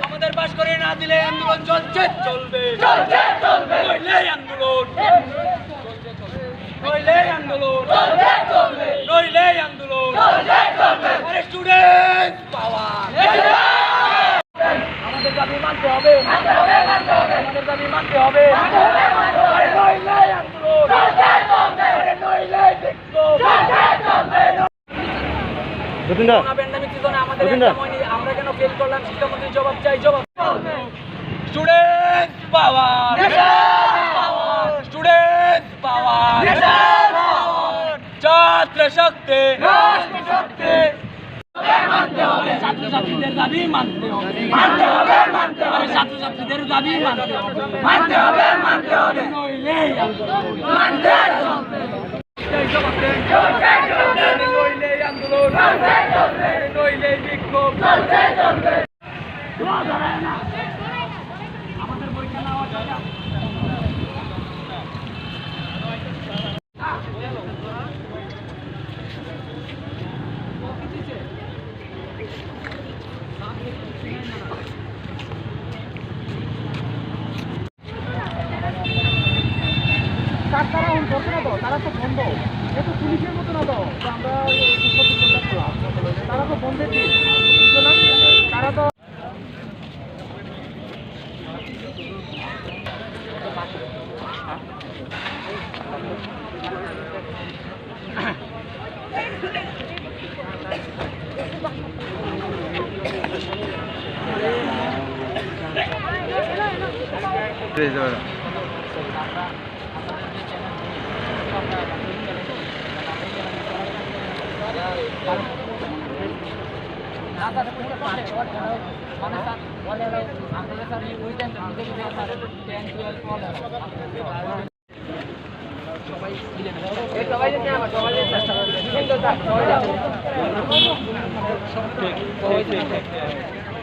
আমাদের পাশ করে না দিলে আন্দোলন চলছে চলবে আন্দোলন নইলে আন্দোলন নইলে আন্দোলন স্টুডেন্ট পাওয়ার আমাদের দাবি মানতে হবে আমাদের দাবি মানতে হবে নইলে আন্দোলন নইলে বিক্ষোভ আমরা কেন ফেল করলাম শিক্ষামন্ত্রী জবাব চাই জবাব স্টুডেন্ট পাওয়ার স্টুডেন্ট পাওয়ার ছাত্র শক্তি ছাত্রছাত্রীদের দাবি মানতে হবে ছাত্রছাত্রীদের দাবি মানতে হবে নইলে আন্দোলন নইলে বিক্ষোভ আমাদের পরীক্ষা নেওয়া যায় না তারা তো বন্ধ এত পুলিশের মতো না তো আমরা তারা তো বন্ধের দিন তারা তো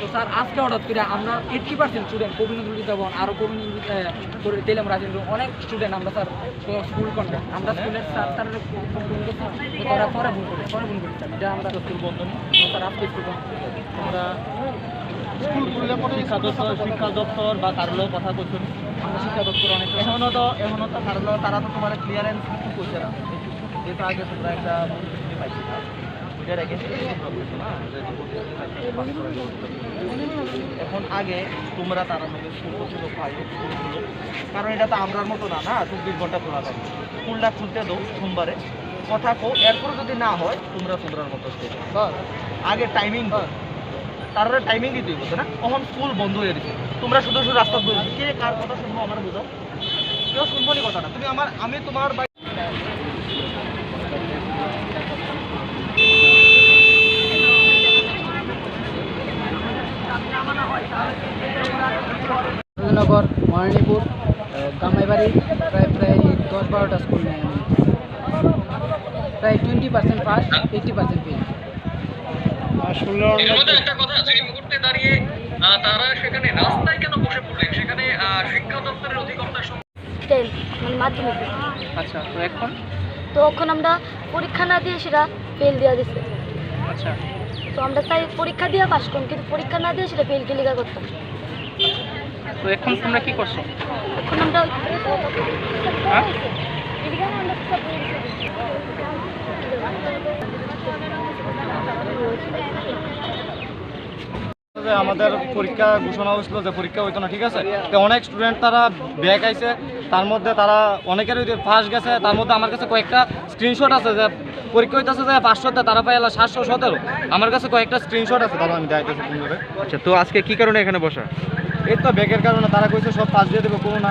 তো স্যার আজকে হঠাৎ করে আমরা 80% স্টুডেন্ট কবিনজরুল ভবন আরও করে দিলাম রাজেন্দ্র অনেক স্টুডেন্ট আমরা স্যার স্কুল কন্ট্যাক্ট আমরা স্কুলের স্যার তারা তারা পরে ভুল করি স্যার এটা আমরা স্কুল বন্ধ নেই স্যার আজকে স্কুল বন্ধ আমরা স্কুল খুললে পরে শিক্ষা দপ্তর বা কারোর কথা করছেন আমরা শিক্ষা দপ্তর অনেক এখনও তো কারোর তারা তো তোমার ক্লিয়ারেন্স কিছু করছে না যেহেতু আগে তোমরা একটা পাইছি এখন আগে তোমরা তারা স্কুল ছিল কারণ এটা তো আমরার মতো না 24 ঘন্টা খোলা থাকে স্কুলটা খুলতে দাও সোমবারে কথা কো এরপর যদি না হয় তোমরার মতো আগে টাইমিং তারা টাইমিং দিতে হতো না তখন স্কুল বন্ধ হয়ে দিচ্ছে তোমরা শুধু রাস্তা বলছো কে কার কথা শুনবো আমার বোঝাও কেউ শুনবো নি কথাটা তুমি আমি তোমার নগর মরণীপুর কামাইবাড়ি প্রায় 10-12টা স্কুল নেই আমি প্রায় 20% পাস 80% ফেল একটা কথা আছে এই মুহূর্তে দাঁড়িয়ে তারা সেখানে রাস্তায় কেন বসে পড়লেন সেখানে শিক্ষা দপ্তরের অধিকর্তার মানে মাধ্যমিক আচ্ছা তো এখন আমরা পরীক্ষা না দিয়ে সেটা ফেল দেওয়া দিচ্ছে আচ্ছা তো আমরা তাই পরীক্ষা দিয়ে পাস করুন কিন্তু পরীক্ষা না দিয়ে সেটা ফেল লিখা করতাম তো এখন তোমরা কি করছো এখন আমরা আমাদের পরীক্ষা ঘোষণা হয়েছিল যে পরীক্ষা হইতো না ঠিক আছে তো অনেক স্টুডেন্ট তারা ব্যাক আইছে তার মধ্যে তারা অনেকের ফার্স্ট গেছে তার মধ্যে আমার কাছে কয়েকটা স্ক্রিনশট আছে যে পরীক্ষা হইতেছে যে 500তে তারা পাইলা 717 আমার কাছে কয়েকটা স্ক্রিনশট আছে তারা আমি দেখাইতেছি তোমাদের আচ্ছা তো আজকে কি কারণে এখানে বসা এই তো ব্যাকের কারণে তারা কইছে সব পাস দিয়ে দেবে কোনো না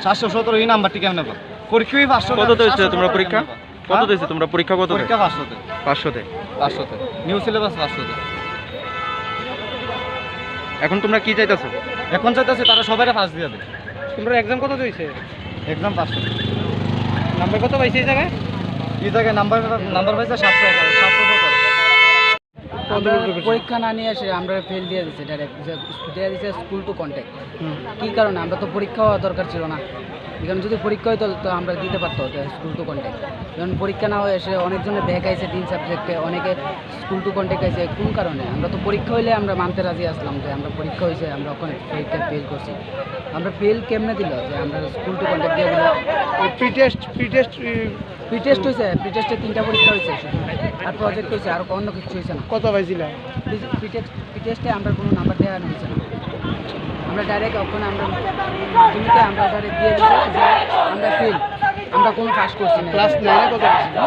717 এই নাম্বারটি কেমন নেব পরীক্ষাই 500 কত হয়েছে তোমরা পরীক্ষা কত দিয়েছে তোমরা পরীক্ষা কত পরীক্ষা 500তে নিউ সিলেবাস 500তে এখন তোমরা কি চাইতাছো এখন চাইতাছি তারা সবাইরে পাস দিয়ে দেবে তোমরা एग्जाम কত দিয়েছে एग्जाम 500 নাম্বার কত পাইছে এই জায়গায় নাম্বার পাইছে 711 আমরা পরীক্ষা না নিয়ে এসে আমরা ফেল দিয়ে দিচ্ছি ডাইরেক্ট, দিয়ে দিচ্ছে স্কুল টু কন্ট্যাক্ট। কী কারণে? আমরা তো পরীক্ষা হওয়া দরকার ছিল না, এখানে যদি পরীক্ষা হইতো তো আমরা দিতে পারতো স্কুল টু কন্ট্যাক্ট। যখন পরীক্ষা না হয়ে এসে অনেকজনে ব্যাক আইছে 3 সাবজেক্টে, অনেকে স্কুল টু কন্ট্যাক্ট আইছে। কোন কারণে? আমরা তো পরীক্ষা হইলে আমরা মানতে রাজি আসলাম যে আমরা পরীক্ষা হয়েছে, আমরা ওখানে পরীক্ষা ফেল করছি। আমরা ফেল কেমনে দিল যে আমরা স্কুল টু কন্ট্যাক্ট দিয়ে দিল? প্রি টেস্ট হয়েছে, প্রি টেস্টে 3টা পরীক্ষা হয়েছে শুধু, আর প্রজেক্ট হয়েছে, আর অন্য কিছু হয়েছে না। কত পাইছিল? প্রি টেস্টে আমরা কোনো নাম্বার দেওয়া হয়েছে না, আমরা ডাইরেক্ট ওখানে আমরা মাধ্যমিকে আমরা ডাইরেক্ট দিয়ে দিচ্ছি যে আমরা ফেল, আমরা কোনো পাস করছি না। ক্লাস 9-এ কত পাইছিল?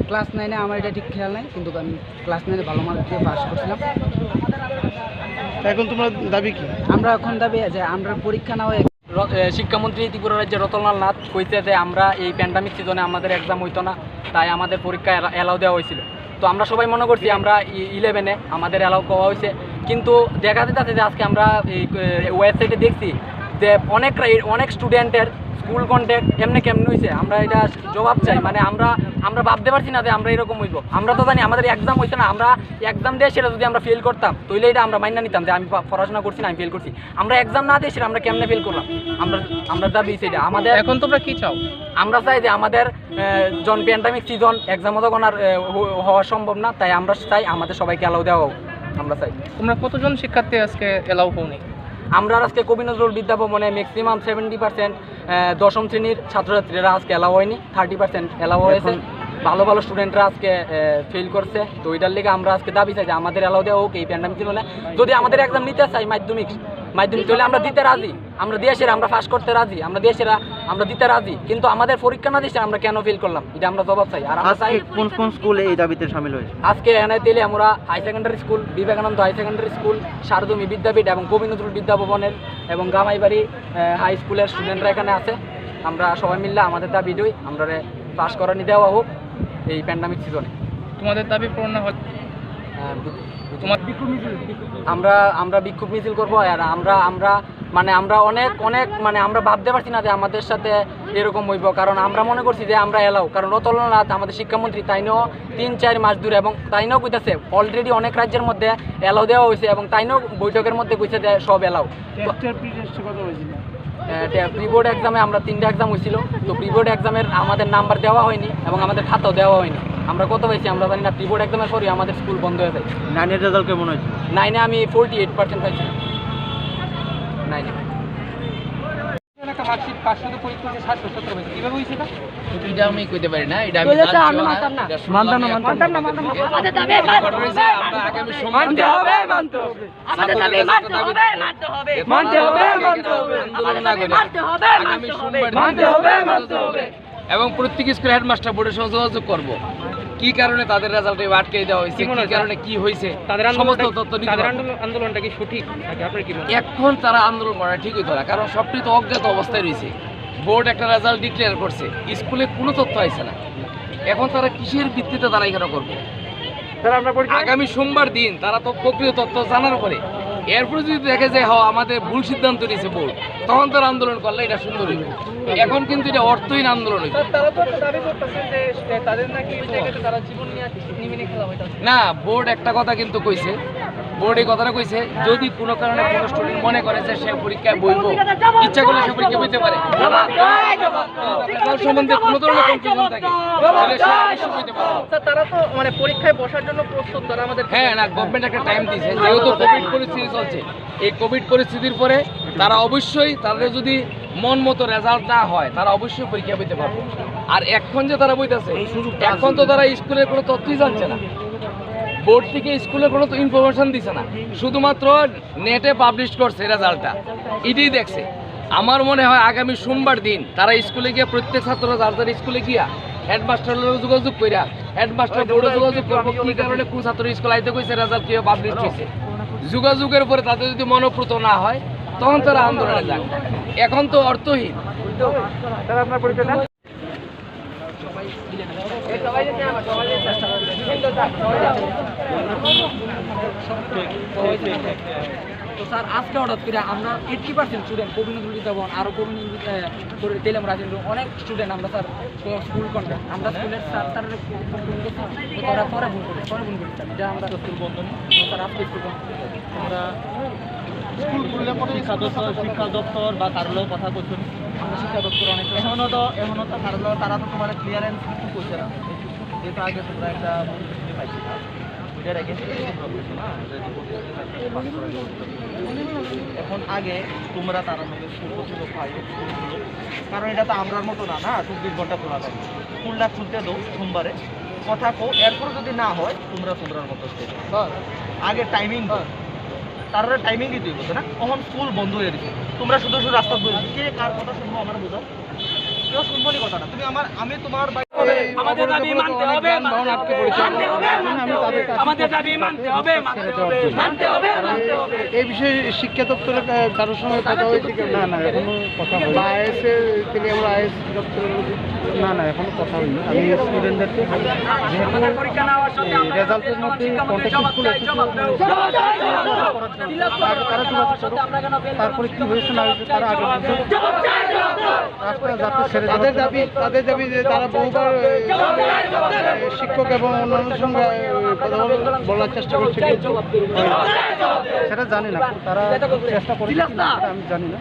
ক্লাস 9-এ আমার এটা ঠিক খেয়াল নাই, কিন্তু আমি ক্লাস 9-এ ভালো মার্ক দিয়ে পাস করছিলাম। এখন তোমার দাবি কি? আমরা এখন দাবি যে আমরা পরীক্ষা না হয়ে শিক্ষামন্ত্রী ত্রিপুরা রাজ্যের রতনলাল নাথ কইছে যে আমরা এই প্যান্ডামিক সিজনে আমাদের এক্সাম হইতো না, তাই আমাদের পরীক্ষা অ্যালাউ দেওয়া হয়েছিল। তো আমরা সবাই মনে করছি আমরা 11-এ আমাদের অ্যালাউ করা হয়েছে, কিন্তু দেখা যাচ্ছে যে আজকে আমরা এই ওয়েবসাইটে দেখছি যে অনেক স্টুডেন্টের স্কুল কন্ট্যাক্ট কেমনে হয়েছে। আমরা এটা জবাব চাই, মানে আমরা ভাবতে পারছি না যে আমরা এরকম হইব। আমরা তো জানি আমাদের এক্সাম হয়েছে না, আমরা এক্সাম দিয়ে সেটা যদি আমরা ফেল করতাম তাহলে এটা আমরা মাইনা নিতাম যে আমি পড়াশোনা করছি না, আমি ফেল করছি। আমরা এক্সাম না দিয়ে সেটা আমরা কেমনে ফেল করলাম? আমরা দাবি সেটা আমাদের। এখন তোমরা কি চাও? আমরা চাই যে আমাদের জন প্যান্ডামিক সিজন এক্সামও তখন আর হওয়া সম্ভব না, তাই আমরা চাই আমাদের সবাইকে অ্যালাউ দেওয়া হোক। আমরা চাই। তোমরা কতজন শিক্ষার্থী আজকে অ্যালাউ হওনি? আমরা আজকে কবি নজরুল বিদ্যাভবনে ম্যাক্সিমাম 70% 10ম শ্রেণীর ছাত্রছাত্রীরা আজকে অ্যালাউ হয়নি, 30% অ্যালাউ হয়েছে। ভালো ভালো স্টুডেন্টরা আজকে ফেল করছে। তো ওইটার লেগে আমরা আজকে দাবি চাই যে আমাদের অ্যালাউ দেওয়া হোক এই প্যান্ডামিক জীবনে। যদি আমাদের এক্সাম নিতে চাই মাধ্যমিক তাহলে আমরা দিতে রাজি, আমরা দেশের আমরা পাস করতে রাজি, আমরা দিতে রাজি, কিন্তু আমাদের পরীক্ষা না দিচ্ছে আমরা কেন ফেল করলাম এটা আমরা জবাব চাই। আর আমরা চাই কোন স্কুলে এই দাবিতে শামিল হয়েছে? আজকে এনে তেলে আমরা high secondary school, Vivekananda high secondary school, Saradamani Vidyapith এবং কবি নজরুল বিদ্যাভবনের এবং গামাইবাড়ি হাই স্কুলের স্টুডেন্টরা এখানে আছে। আমরা সবাই মিললে আমাদের দাবি দই আমরা পাস করানি দেওয়া হোক এই প্যান্ডামিক সিজনে। তোমাদের দাবি পূরণ না হলে আমরা বিক্ষোভ মিছিল করবো। আর আমরা অনেক আমরা ভাবতে পারছি না যে আমাদের সাথে এরকম হইব, কারণ আমরা মনে করছি যে আমরা এলাও, কারণ রতনলাল নাথ আমাদের শিক্ষামন্ত্রী তাইনও 3-4 মাস ধরে এবং তাইনও কইতেছে অলরেডি অনেক রাজ্যের মধ্যে এলাও দেওয়া হয়েছে এবং তাইনও বৈঠকের মধ্যে কইছে যে সব এলাও। প্রি বোর্ড এক্সামে আমরা 3টা এক্সাম হয়েছিল, তো প্রি বোর্ড এক্সামের আমাদের নাম্বার দেওয়া হয়নি এবং আমাদের খাতাও দেওয়া হয়নি। আমরা কত পাইছি আমরা জানি না। প্রি বোর্ড এক্সামের পরই আমাদের স্কুল বন্ধ হয়ে যায়। 9-এর রেজাল্ট কেমন হয়েছে? 9-এ আমি 48% পাইছি। 9-এ একটা মার্কশিট 500 পরীক্ষা হচ্ছে 770 পাইছে, কিভাবে হইছে এটা? এটা আমি কইতে পারি না, এটা আমি মানতাম না। আমাদের দাবি আমরা আগামী সোমবার মানতে হবে। আমাদের দাবি মানতে হবে। আগামী সোমবার মানতে হবে। এবং প্রত্যেক স্কুল হেডমাস্টার বোর্ডের সঙ্গে যোগাযোগ করব কি কারণে তাদের রেজাল্টে আটকে দেওয়া হয়েছে, কি কারণে কি হয়েছে সমস্ত তথ্য নিতে হবে। আন্দোলনটা কি সঠিক নাকি আপনার কি মনে হয়? এখন তারা আন্দোলন করা ঠিক হইতো না, কারণ সবটি তো অজ্ঞাত অবস্থায় রয়েছে। বোর্ড একটা রেজাল্ট ডিক্লেয়ার করছে, স্কুলে কোনো তথ্য আসছে না। এখন তারা কিসের ভিত্তিতে তারা এখানে করবে? আগামী সোমবার দিন তারা তো প্রক্রিয় তথ্য জানার পরে এরপরে যদি দেখে যে আমাদের ভুল সিদ্ধান্ত নিয়েছে বোর্ড, তখন তারা আন্দোলন করলে এটা সুন্দর হইবে। এখন কিন্তু এটা অর্থহীন আন্দোলন হইবে না। বোর্ড একটা কথা কিন্তু কইছে, বোর্ড এই কথাটা কইছে যদি কোনো কারণে কোনো স্টুডেন্ট মনে করে যে সে পরীক্ষায় বইব, ইচ্ছা করলে সে পরীক্ষা বইতে পারে, সম্বন্ধে কোনো ধরনের কনফিউশন থাকে তাহলে সে অবশ্যই বইতে পারে। তারা তো মানে পরীক্ষায় বসার জন্য প্রস্তুত, তারা আমাদের হ্যাঁ না, গভর্নমেন্ট একটা টাইম দিয়েছে, যেহেতু কোভিড পরিস্থিতি চলছে, এই কোভিড পরিস্থিতির পরে তারা অবশ্যই তাদের যদি মন মতো রেজাল্ট না হয় তারা অবশ্যই পরীক্ষা দিতে পারবে। আর এখন যে তারা বইতেছে, এখন তো তারা স্কুলের কোনো তথ্যই জানছে না, বোর্ড থেকে স্কুলের কোনো তো ইনফরমেশন দিছে না, শুধুমাত্র নেটে পাবলিশ করছে রেজাল্টটা, এটাই দেখছে। আমার মনে হয় আগামী সোমবার দিন তারা স্কুলে গিয়ে প্রত্যেক ছাত্র যার যার স্কুলে গিয়া হেডমাস্টার যোগাযোগ কইরা হেডমাস্টার বোর্ডে যোগাযোগ করবো কি কারণে কোন ছাত্র স্কুল আইতে কইছে, রেজাল্ট কিভাবে পাবলিশ হয়েছে। যোগাযোগের পরে তাদের যদি মনোপ্রত না হয় তখন তারা আন্দোলনে যান। এখন তো অর্থহীন। তো স্যার আজকে হঠাৎ করে আমরা 80% স্টুডেন্ট কবি নজরুল ভবন আরও কবি করে তেলাম রাজেন্দ্র অনেক স্টুডেন্ট আমরা স্যার স্কুল কন্ট্যাক্ট আমরা স্কুলের স্যার তার ফোন করছি তো তারা পরে ফোন করি স্যার যা আমরা স্কুল বন্ধ নেই স্যার আজকে স্কুল বন্ধ আমরা স্কুল খুললে শিক্ষা দপ্তর বা কারোর কথা করছেন আমরা শিক্ষা দপ্তর অনেক এখনো তো কারোর তারা তো তোমার ক্লিয়ারেন্স কিছু করছে না যেহেতু আগে তোমরা একটা পরিস্থিতি পাইছি না ওইটার আগে এখন আগে তোমরা তারা মধ্যে স্কুল করছিল স্কুলগুলো কারণ এটা তো আমরার মতো না 24 ঘন্টা খোলা থাকে স্কুলটা খুলতে দাও সোমবারে কথা কো এরপর যদি না হয় তোমরার মতো আগে টাইমিং তার টাইমিং দিতে হতো না তখন স্কুল বন্ধ হয়ে গেছে তোমরা শুধু রাস্তা বলছো কে কার কথা শুনবো আমার বোঝাও কেউ শুনবো নি কথাটা তুমি আমি তোমার আমাদের দাবি মানতে হবে আমাদের দাবি মানতে হবে এই বিষয়ে শিক্ষা দপ্তরের কারোর সঙ্গে কথা হয়েছে না এখনো কথা হয়নি বা আইএসের থেকে আমরা আইএস দপ্তরের না এখনো কথা হয়নি আমি স্টুডেন্টদেরকে যেহেতু রেজাল্টের মধ্যে কন্ট্যাক্ট স্কুল তারা যোগাযোগ করো তারপরে কি হয়েছে না হয়েছে তারা আগে তাদের দাবি যে তারা বহুবার শিক্ষক এবং অন্যান্য সঙ্গে কথা বলার চেষ্টা করছে সেটা জানি না তারা চেষ্টা করছে আমি জানি না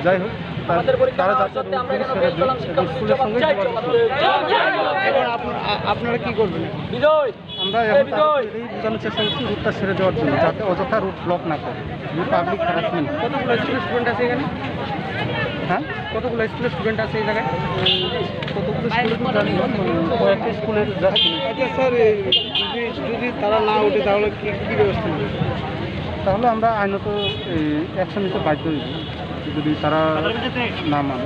যাই হোক তারা যাতে স্কুলের সঙ্গে এবার আপনারা কি করবেন আমরা এখন বোঝানোর চেষ্টা করছি রুটটা ছেড়ে দেওয়ার জন্য যাতে অযথা রুট ব্লক না করে পাবলিক হ্যারাসমেন্ট কতগুলো স্টুডেন্ট আছে এখানে হ্যাঁ কতগুলো স্কুলের স্টুডেন্ট আছে এই জায়গায় কতগুলো স্কুলে জানি না কয়েকটা স্কুলের আচ্ছা স্যার যদি তারা না ওঠে তাহলে কী ব্যবস্থা নেবে তাহলে আমরা আইনত অ্যাকশন নিতে বাধ্য হইব যদি তারা না মানে